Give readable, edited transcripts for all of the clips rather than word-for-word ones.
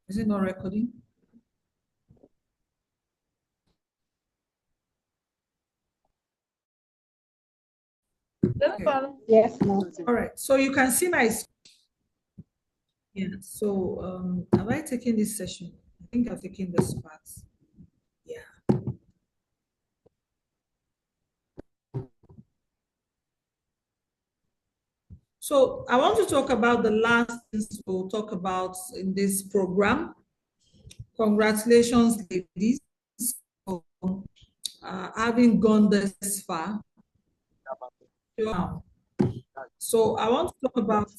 Is it not recording? Okay. Yes, ma'am. All right. So you can see my. Yeah. So have I taken this session? I think I've taken this part. Yeah. So I want to talk about the last things we'll talk about in this program. Congratulations, ladies, for having gone this far. So I want to talk about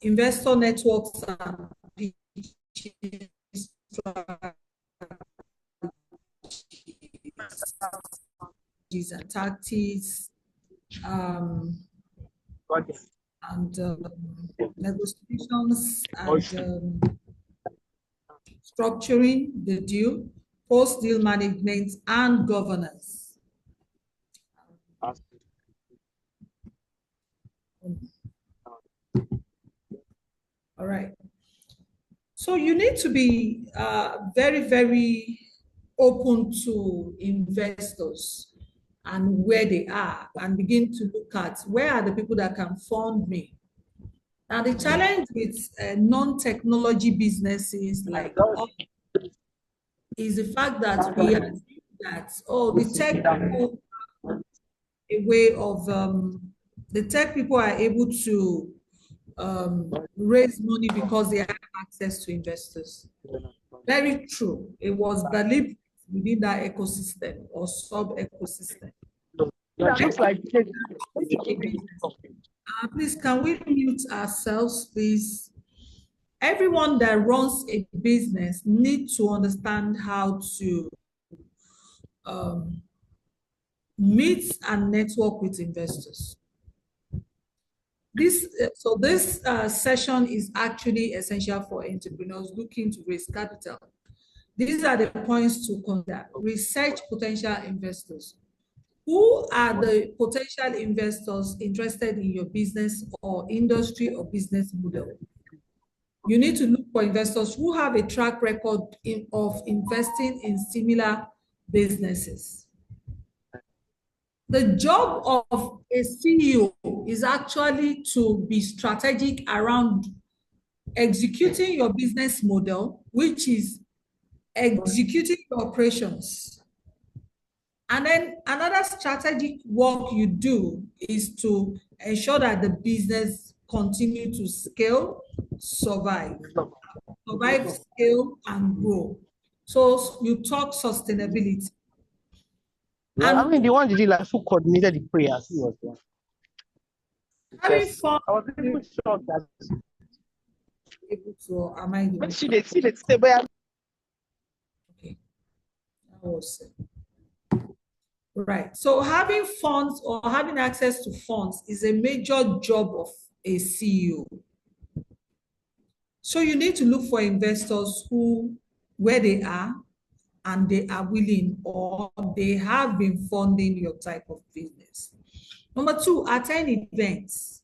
investor networks and and tactics, and negotiations and structuring the deal, post-deal management, and governance. All right. So you need to be very, very open to investors and where they are, and begin to look at where are the people that can fund me. Now, the challenge with non-technology businesses like us is the fact that we are that, oh, the tech people, a way of, the tech people are able to raise money because they have access to investors. Very true. It was believed within that ecosystem or sub-ecosystem. Please, can we mute ourselves, please? Everyone that runs a business needs to understand how to meet and network with investors. This session is actually essential for entrepreneurs looking to raise capital. These are the points to consider. Research potential investors. Who are the potential investors interested in your business or industry or business model? You need to look for investors who have a track record of investing in similar businesses. The job of a CEO is actually to be strategic around executing your business model, which is executing your operations. And then another strategic work you do is to ensure that the business continue to scale, survive, scale, and grow. So you talk sustainability. And I mean, the one did like who coordinated the prayers. He was one. Having fun. I was even shocked that. Able to, am I doing? See the stable. Okay, that was it. Right. So having funds or having access to funds is a major job of a CEO. So you need to look for investors who, where they are, and they are willing or they have been funding your type of business. Number two, attend events.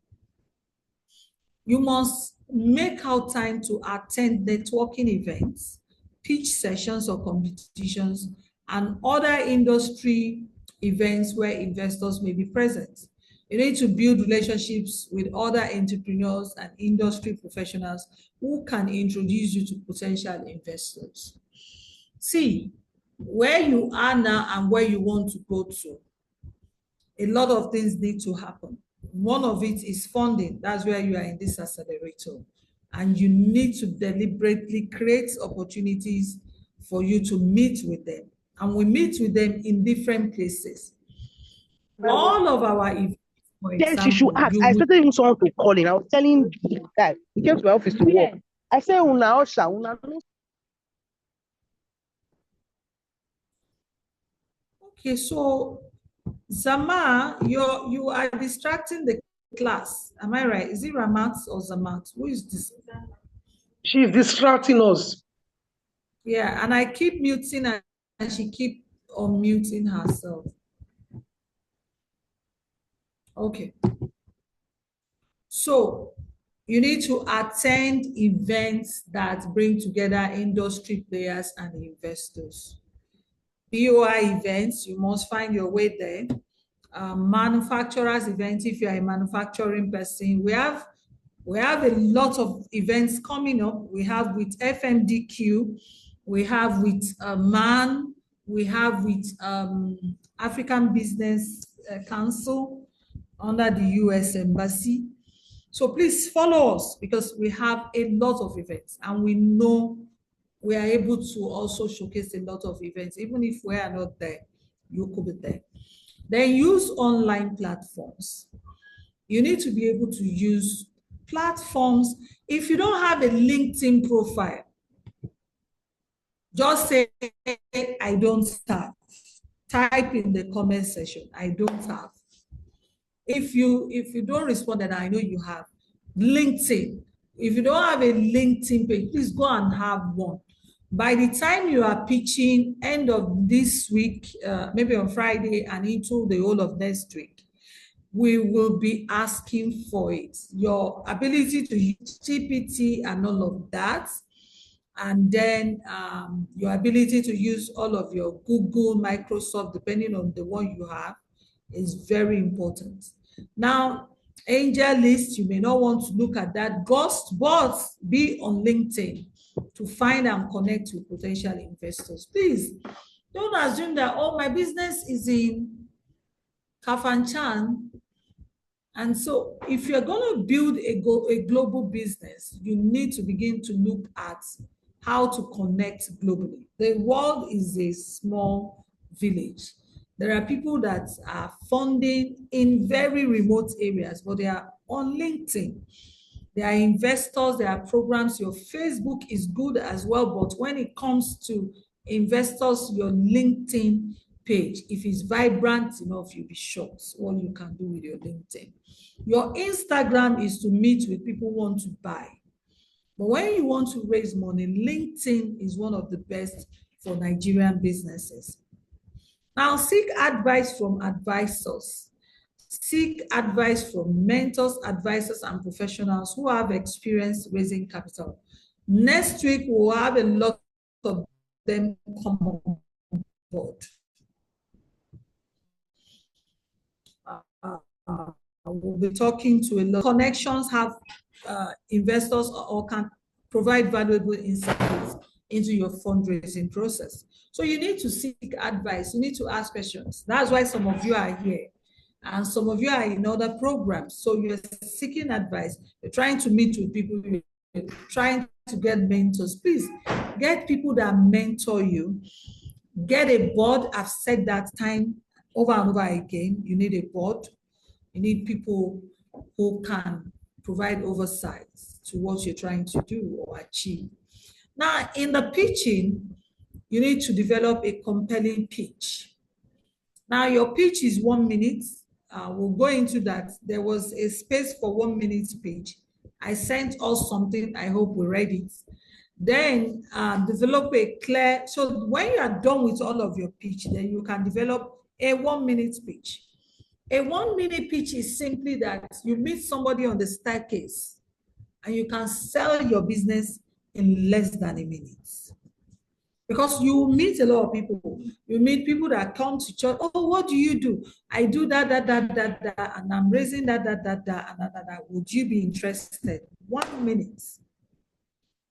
You must make out time to attend networking events, pitch sessions or competitions, and other industry events where investors may be present. You need to build relationships with other entrepreneurs and industry professionals who can introduce you to potential investors. See, where you are now and where you want to go to, a lot of things need to happen. One of it is funding. That's where you are in this accelerator. And you need to deliberately create opportunities for you to meet with them. And we meet with them in different places. All of our events, for example, then she should ask. I started even someone to call in. I was telling the guy, he came to my office to work. I said, Una Osha, Una. Okay, so Zama, you are distracting the class. Am I right? Is it Ramat or Zamat? Who is this? She's distracting us. Yeah, and I keep muting and she keep unmuting herself. Okay. So You need to attend events that bring together industry players and investors. BOI events, you must find your way there. Manufacturers events, if you are a manufacturing person, we have a lot of events coming up. We have with FMDQ, we have with MAN, we have with African Business Council under the US Embassy. So please follow us because we have a lot of events and we know we are able to also showcase a lot of events. Even if we are not there, you could be there. Then use online platforms. You need to be able to use platforms. If you don't have a LinkedIn profile, just say, I don't have. Type in the comment section, I don't have. If you don't respond, then I know you have. LinkedIn. If you don't have a LinkedIn page, please go and have one. By the time you are pitching end of this week, maybe on Friday and into the whole of next week, we will be asking for it. Your ability to use GPT and all of that. And then your ability to use all of your Google, Microsoft, depending on the one you have, is very important. Now, angel list, you may not want to look at that. Ghost, but be on LinkedIn to find and connect with potential investors. Please don't assume that, oh, my business is in Kafanchan. And so if you're going to build a global business, you need to begin to look at how to connect globally. The world is a small village. There are people that are funding in very remote areas, but they are on LinkedIn. There are investors, there are programs. Your Facebook is good as well, but when it comes to investors, your LinkedIn page, if it's vibrant enough, you'll be shocked what you can do with your LinkedIn. Your Instagram is to meet with people who want to buy. But when you want to raise money, LinkedIn is one of the best for Nigerian businesses. Now, seek advice from advisors. Seek advice from mentors, advisors, and professionals who have experience raising capital. Next week, we'll have a lot of them come on board. We'll be talking to a lot. Connections have investors or can provide valuable insights into your fundraising process. So you need to seek advice. You need to ask questions. That's why some of you are here. And some of you are in other programs. So you're seeking advice. You're trying to meet with people. You're trying to get mentors. Please get people that mentor you. Get a board. I've said that time over and over again. You need a board. You need people who can provide oversight to what you're trying to do or achieve. Now, in the pitching, you need to develop a compelling pitch. Now, your pitch is 1 minute. We'll go into that. There was a space for 1 minute pitch. I sent us something. I hope we read it. Then develop a clear, so when you are done with all of your pitch, then you can develop a 1 minute pitch. A 1 minute pitch is simply that you meet somebody on the staircase and you can sell your business in less than a minute. Because you meet a lot of people. You meet people that come to church. Oh, what do you do? I do that, and I'm raising that. Would you be interested? 1 minute.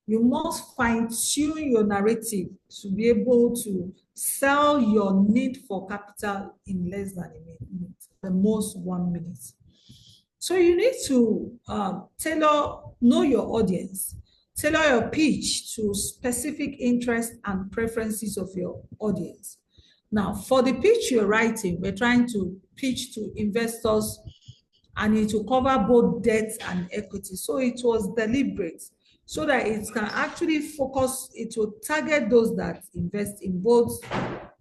You must fine-tune your narrative to be able to sell your need for capital in less than a minute, the most 1 minute. So you need to know your audience, tailor your pitch to specific interests and preferences of your audience. Now, for the pitch you're writing, we're trying to pitch to investors and it will cover both debt and equity. So it was deliberate so that it can actually focus, it will target those that invest in both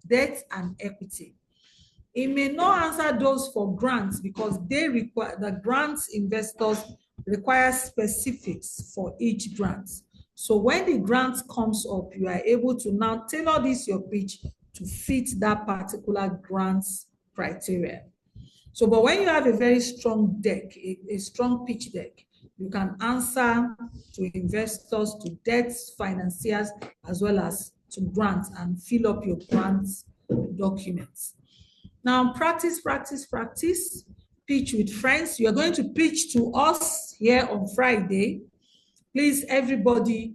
debt and equity. It may not answer those for grants because they require, the grants investors require specifics for each grant. So when the grant comes up, you are able to now tailor this your pitch to fit that particular grant's criteria. So, but when you have a very strong deck, a strong pitch deck, You can answer to investors, to debt financiers, as well as to grants, and fill up your grants documents. Now, practice, practice, practice. Pitch with friends. You are going to pitch to us here on Friday. Please, everybody,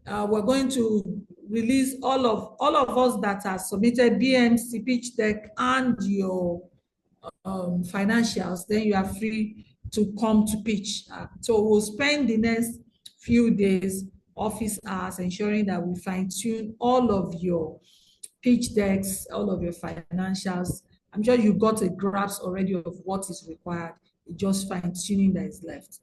we're going to release all of us that have submitted BMC pitch deck and your financials. Then you are free to come to pitch. So we'll spend the next few days, office hours, ensuring that we fine tune all of your pitch decks, all of your financials. I'm sure you got a grasp already of what is required. It's just fine tuning that is left.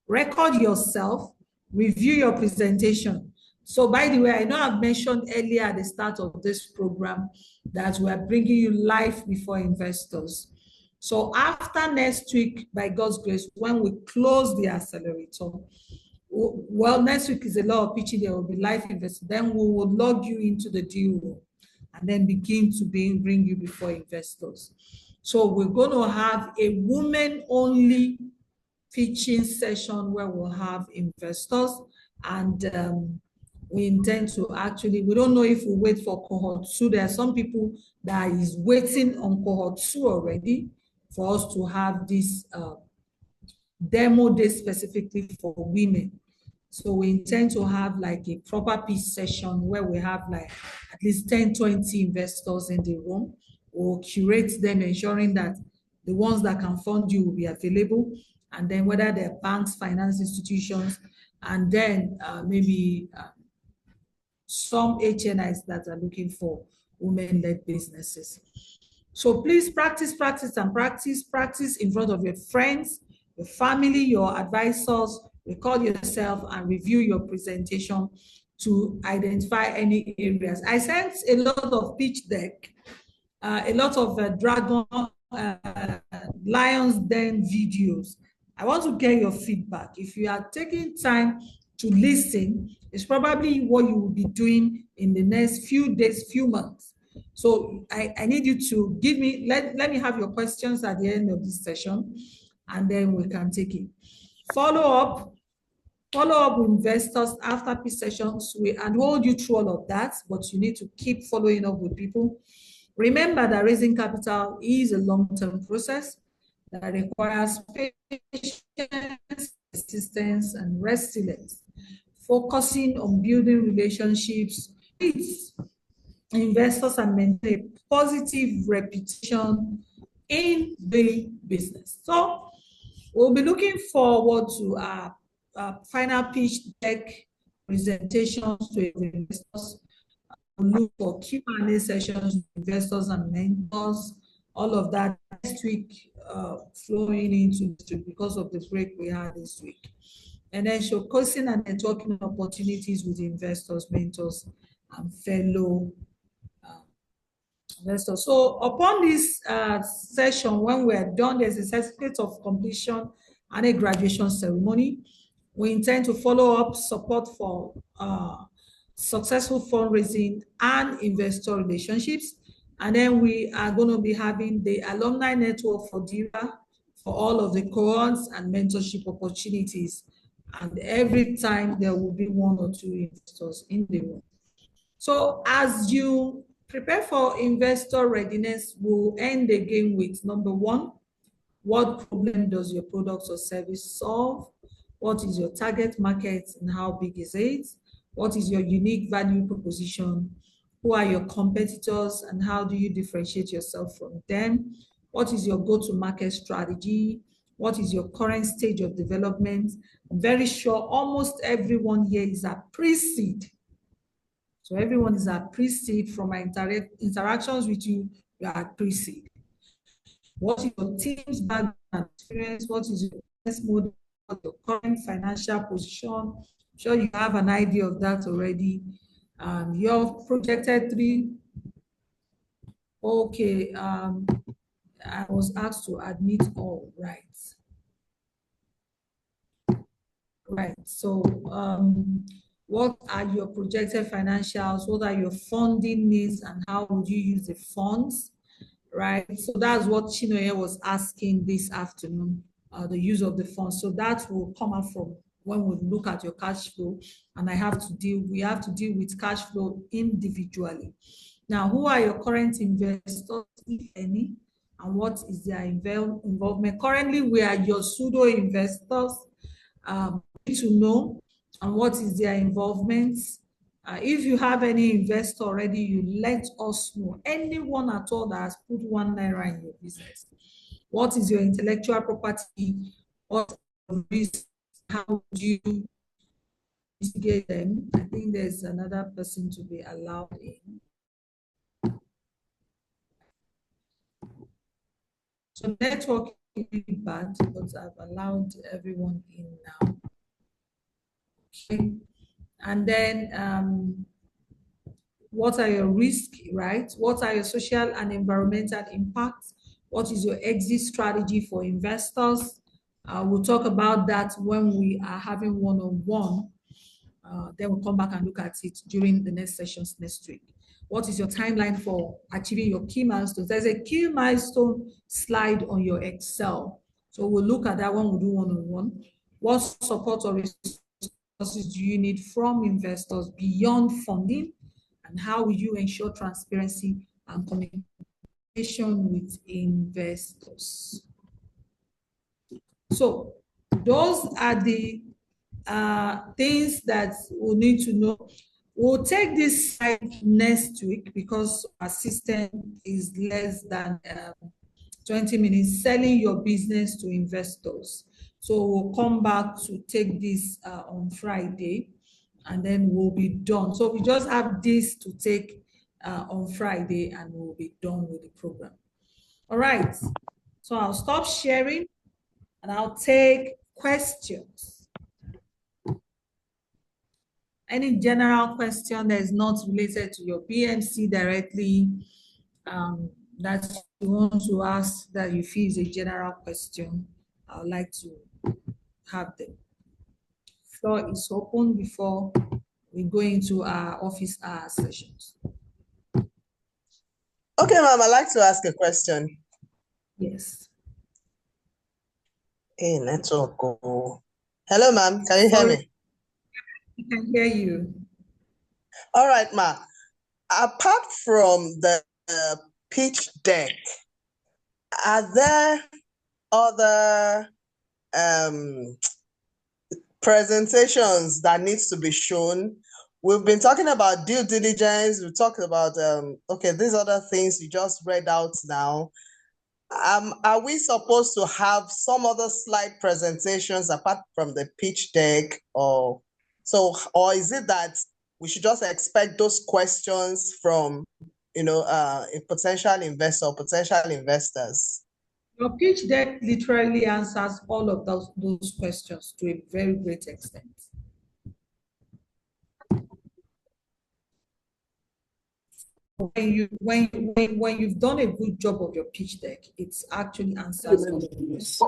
Record yourself, review your presentation. So by the way, I know I've mentioned earlier at the start of this program that we're bringing you live before investors. So after next week, by God's grace, when we close the accelerator, well, next week is a lot of pitching, there will be live investors. Then we will log you into the deal room and then begin to bring you before investors. So we're going to have a women-only pitching session where we'll have investors, and we intend to actually, we don't know if we wait for cohort 2. There are some people that is waiting on cohort 2 already for us to have this demo day specifically for women. So we intend to have like a proper pitch session where we have like at least 10, 20 investors in the room. We'll curate them, ensuring that the ones that can fund you will be available, and then whether they're banks, finance institutions, and then maybe some HNIs that are looking for women-led businesses. So please practice, practice, and practice. Practice in front of your friends, your family, your advisors. Record yourself and review your presentation to identify any areas. I sent a lot of pitch deck, a lot of dragon, lion's den videos. I want to get your feedback. If you are taking time to listen, it's probably what you will be doing in the next few days, few months. So I need you to give me, let me have your questions at the end of this session, and then we can take it. Follow up with investors after pitch sessions. We hold you through all of that, but you need to keep following up with people. Remember that raising capital is a long-term process that requires patience, persistence, and resilience. Focusing on building relationships with investors and maintain a positive reputation in the business. So we'll be looking forward to our final pitch deck presentations to investors. We'll look for Q&A sessions with investors and mentors, all of that next week, flowing into this week because of the break we had this week. And then showcasing and networking opportunities with investors, mentors, and fellow investors. So upon this session, when we're done, there's a certificate of completion and a graduation ceremony. We intend to follow up support for successful fundraising and investor relationships. And then we are going to be having the alumni network for DIRA for all of the cohorts and mentorship opportunities. And every time there will be 1 or 2 investors in the room. So as you prepare for investor readiness, we'll end again with number 1, what problem does your product or service solve? What is your target market and how big is it? What is your unique value proposition? Who are your competitors and how do you differentiate yourself from them? What is your go-to-market strategy? What is your current stage of development? I'm very sure almost everyone here is at pre-seed. So everyone is at pre-seed. From my interactions with you, you are at pre-seed. What is your team's background and experience? What is your business model? Your current financial position? I'm sure you have an idea of that already. Your projected 3. Okay, I was asked to admit all, right. Right, so what are your projected financials? What are your funding needs and how would you use the funds? Right, so that's what Chinoye was asking this afternoon. the use of the funds. So that will come out from when we look at your cash flow, and we have to deal with cash flow individually. Now, who are your current investors, if any, and what is their involvement? Currently, we are your pseudo investors. Need to know and what is their involvement. If you have any investor already, you let us know. Anyone at all that has put 1 naira in your business. What is your intellectual property? What risk? How do you mitigate them? I think there's another person to be allowed in. So network is really bad, but I've allowed everyone in now. Okay. And then what are your risks, right? What are your social and environmental impacts? What is your exit strategy for investors? We'll talk about that when we are having one-on-one. Then we'll come back and look at it during the next sessions next week. What is your timeline for achieving your key milestones? There's a key milestone slide on your Excel. So we'll look at that when we do one-on-one. What support or resources do you need from investors beyond funding? And how will you ensure transparency and communication with investors? So those are the things that we'll need to know. We'll take this slide next week because our system is less than 20 minutes, selling your business to investors. So we'll come back to take this on Friday, and then we'll be done. So we just have this to take on Friday, and we'll be done with the program. All right. So I'll stop sharing, and I'll take questions. Any general question that is not related to your BMC directly, that you want to ask, that you feel is a general question, I would like to have them. Floor is open before we go into our office hour sessions. Okay, ma'am, I'd like to ask a question. Yes. Hey, network. Hello, ma'am. Can you hear me? I can hear you. All right, ma'am. Apart from the pitch deck, are there other presentations that needs to be shown? We've been talking about due diligence. We talked about, okay, these other things you just read out now. Are we supposed to have some other slide presentations apart from the pitch deck, or is it that we should just expect those questions from, a potential investor or potential investors? Your pitch deck literally answers all of those questions to a very great extent. When you've done a good job of your pitch deck, it's actually answers all of the questions.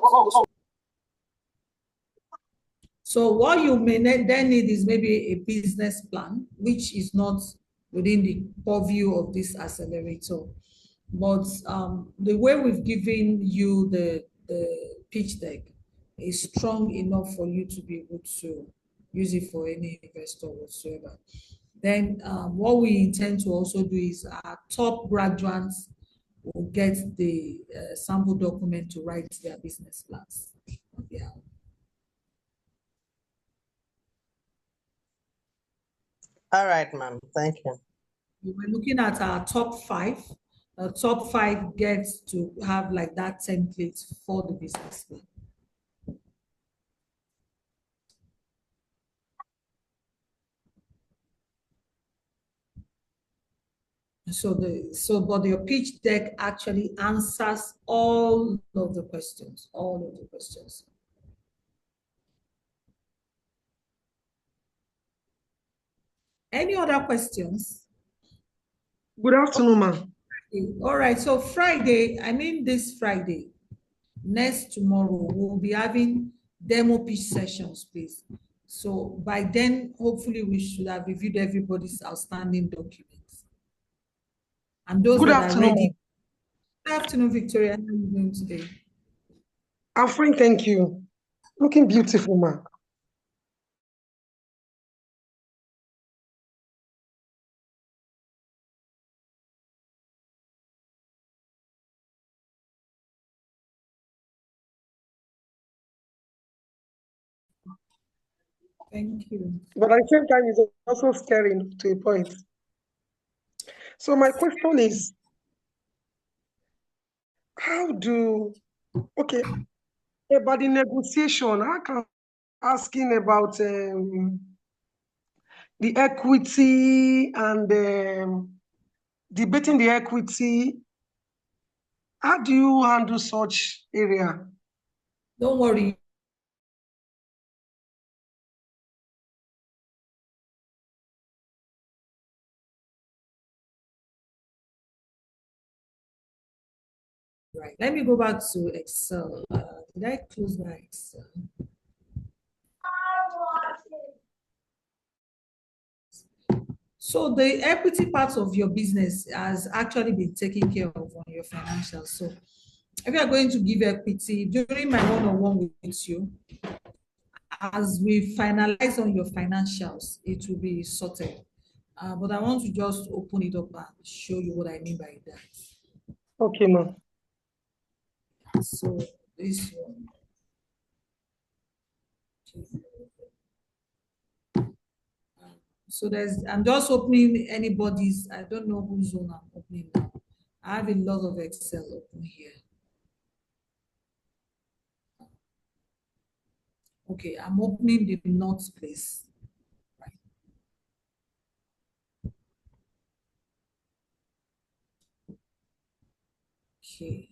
So what you may then need is maybe a business plan, which is not within the purview of this accelerator. But the way we've given you the pitch deck is strong enough for you to be able to use it for any investor whatsoever. Then what we intend to also do is our top graduates will get the sample document to write their business plans. Yeah. All right, ma'am. Thank you. We were looking at our top 5. Top 5 gets to have like that template for the business plan. But your pitch deck actually answers all of the questions, Any other questions? Good afternoon, ma'am. All right, so Friday, this Friday, next tomorrow, we'll be having demo pitch sessions, please. So by then, hopefully we should have reviewed everybody's outstanding documents. And those that are ready. Good afternoon, Victoria. How are you doing today? I'm fine, thank you. Looking beautiful, ma. Thank you. But at the same time, it's also scary to a point. So my question is, okay, about the negotiation, how can asking about the equity and debating the equity, how do you handle such area? Don't worry. Right. Let me go back to Excel. Did I close my Excel? So the equity part of your business has actually been taken care of on your financials. So if you are going to give equity during my one-on-one with you, as we finalize on your financials, it will be sorted. But I want to just open it up and show you what I mean by that. Okay, ma'am. So this one. So I'm just opening anybody's, I don't know whose zone I'm opening now. I have a lot of Excel open here. Okay, I'm opening the notes place. Right. Okay.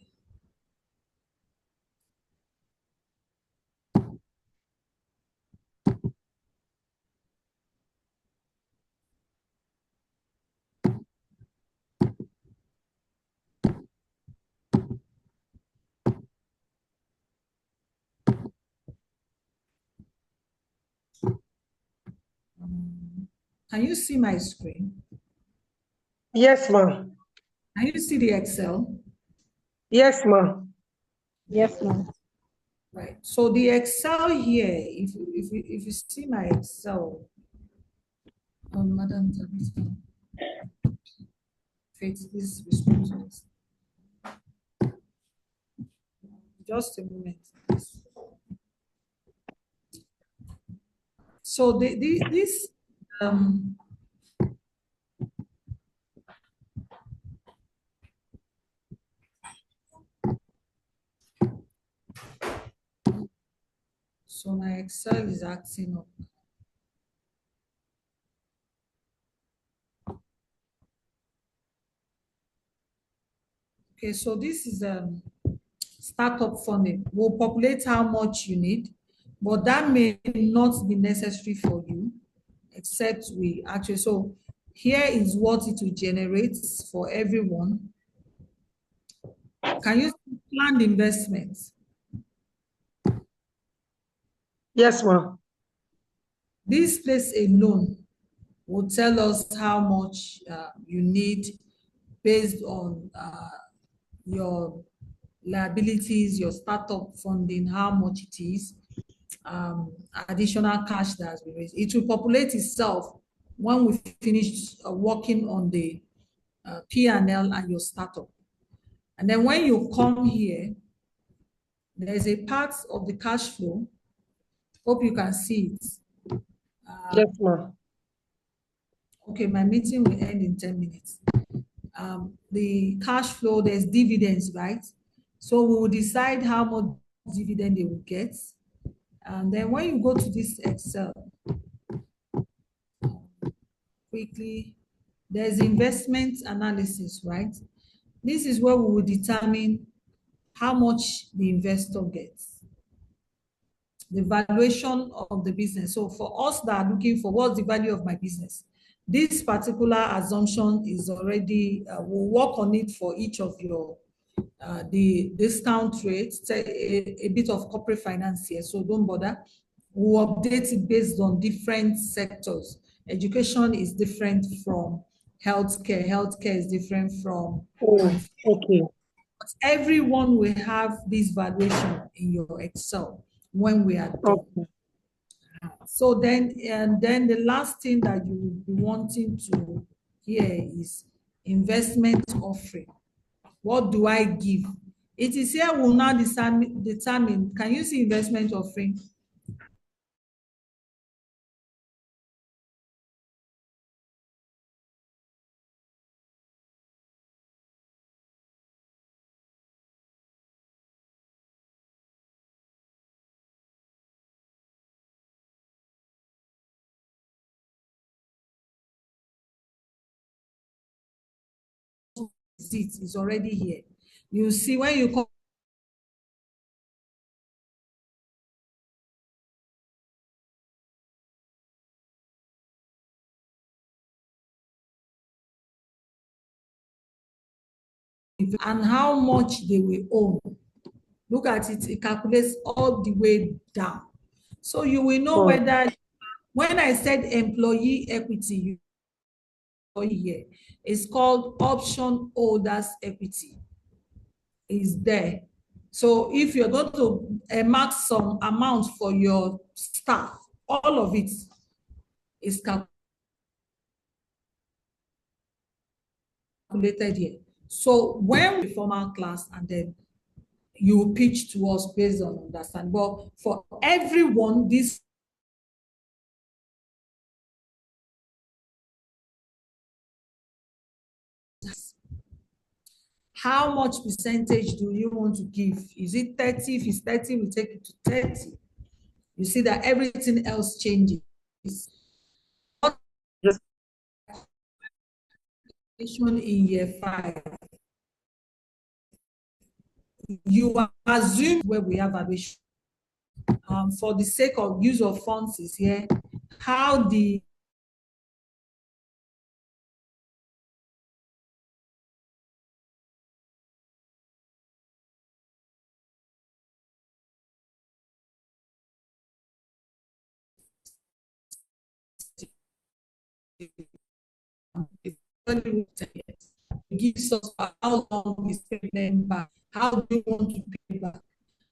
Can you see my screen? Yes, ma'am. Can you see the Excel? Yes, ma'am. Yes, ma'am. Right. So the Excel here, if you see my Excel, Madam Tabitha, Faith is responsible. Just a moment, please. So this so my Excel is acting up. Okay, so this is startup funding. We'll populate how much you need, but that may not be necessary for you, except we actually, so here is what it will generate for everyone. Can you plan the investments? Yes, ma'am. This place alone will tell us how much you need based on your liabilities, your startup funding, how much it is, additional cash that has been raised. It will populate itself when we finish working on the P&L and your startup. And then when you come here, there's a part of the cash flow. Hope you can see it. Yes, ma'am. Okay, my meeting will end in 10 minutes. The cash flow, there's dividends, right? So we will decide how much dividend they will get. And then when you go to this Excel, quickly, there's investment analysis, right? This is where we will determine how much the investor gets, the valuation of the business. So for us that are looking for what's the value of my business, this particular assumption is already, we'll work on it for each of your, the discount rate, a bit of corporate finance here, so don't bother. We'll update it based on different sectors. Education is different from healthcare. Healthcare is different from Oh, okay. everyone will have this valuation in your Excel when we are done. Okay. So then, and then the last thing that you will be wanting to hear is investment offering. What do I give? It is here will now determine, can you see investment offering? It is already here. You see when you come and how much they will own. Look at it, it calculates all the way down. So you will know whether, when I said employee equity, here, it's called option holders equity. Is there. So if you're going to mark some amount for your staff, all of it is calculated here. So when we form our class, and then you pitch to us based on understanding. But for everyone, this how much percentage do you want to give? Is it 30? If it's 30, we take it to 30. You see that everything else changes. Yes. In year 5. You assume where we have valuation. For the sake of use of funds is here. How the gives us how long is payment back, how do you want to pay back.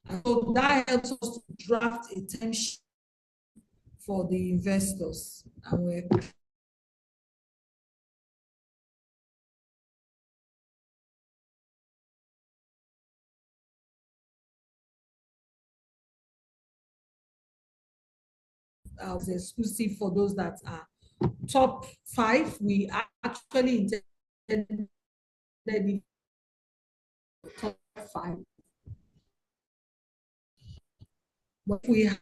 And so that helps us to draft a term sheet for the investors. And we're exclusive for those that are top 5. We actually intended the top 5. But we have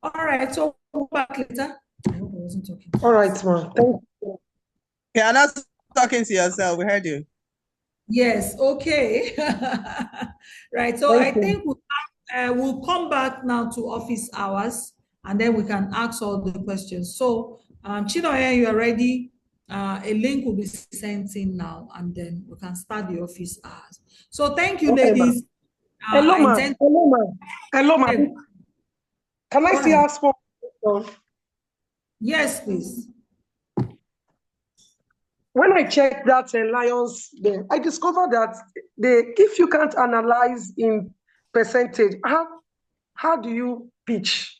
all right, so we'll back later. I hope I wasn't talking. All right, ma'am. Thank you. You're not talking to yourself. We heard you. Yes, okay. Right, so Thank I you. think we'll come back now to office hours, and then we can ask all the questions. So, Chinoye, you are ready. A link will be sent in now, and then we can start the office hours. So thank you, Okay, ladies. Hello, ma'am. Hello, ma'am. Hello, ma'am. Can I still ask for question? Yes, please. When I checked that Lions there, I discovered that if you can't analyze in percentage, how do you pitch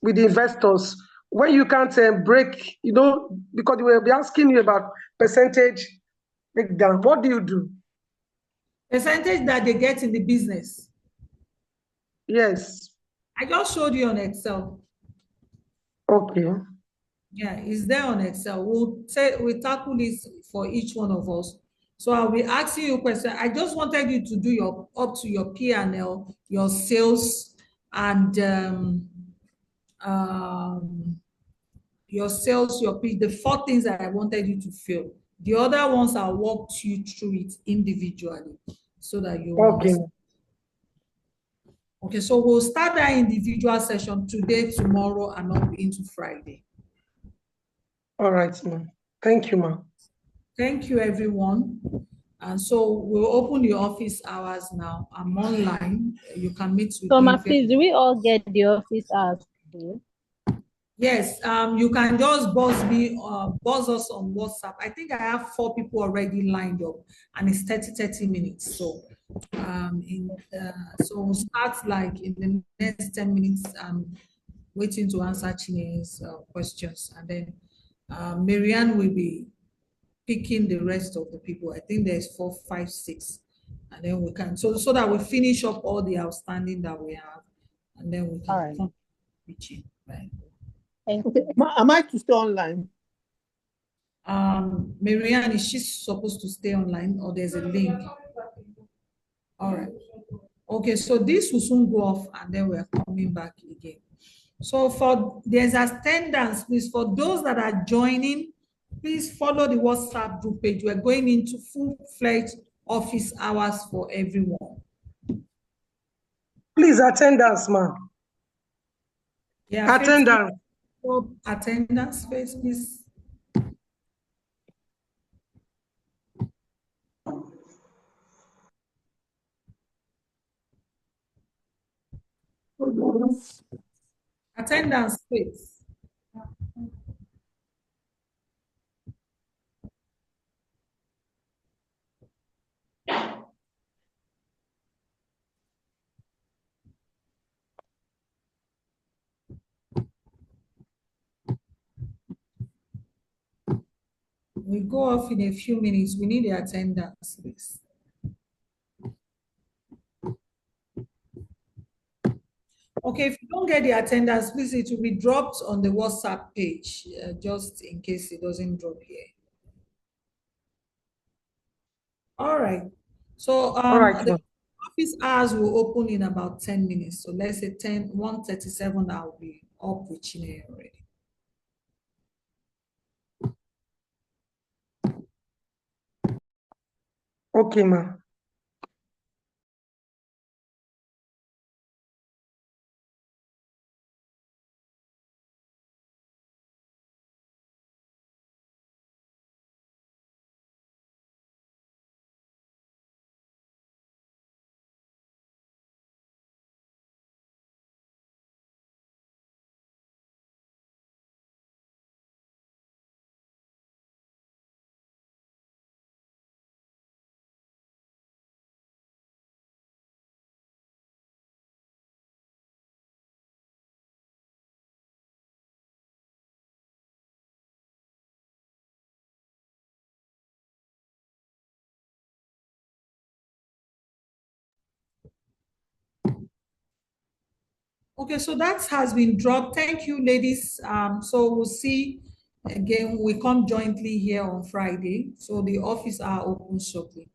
with the investors when you can't break, because we will be asking you about percentage breakdown. What do you do? Percentage that they get in the business. Yes. I just showed you on Excel. Okay. Yeah, it's there on Excel. We'll tackle this for each one of us. So I'll be asking you a question. I just wanted you to do up to your P&L, your sales, and your sales, your pitch, the 4 things that I wanted you to fill. The other ones I'll walk you through it individually so that you understand. Okay, so we'll start that individual session today, tomorrow, and up into Friday. All right, ma'am. Thank you, ma'am. Thank you, everyone. And so we'll open the office hours now. I'm online. You can meet with me. So, please, do we all get the office hours today? Yes, you can just buzz us on WhatsApp. I think I have 4 people already lined up, and it's 30 minutes. So, so we'll start like in the next 10 minutes. Waiting to answer Chine's questions, and then Marianne will be picking the rest of the people. I think there's 4, 5, 6, and then we can so that we finish up all the outstanding that we have, and then we can come reaching, right? Okay. Am I to stay online? Marianne, is she supposed to stay online, or there's a link? All right. Okay, so this will soon go off, and then we're coming back again. So there's attendance, please. For those that are joining, please follow the WhatsApp group page. We're going into full-fledged office hours for everyone. Please, attendance, ma'am. Yeah, attendance. Attendance, please. Attendance, please. We go off in a few minutes. We need the attendance, please. Okay, if you don't get the attendance, please, it will be dropped on the WhatsApp page, just in case it doesn't drop here. All right. So the office hours will open in about 10 minutes. So let's say 1:37, I'll be up with Chine already. Okay, ma'am. Okay, so that has been dropped. Thank you, ladies. So we'll see again. We come jointly here on Friday. So the office are open shortly.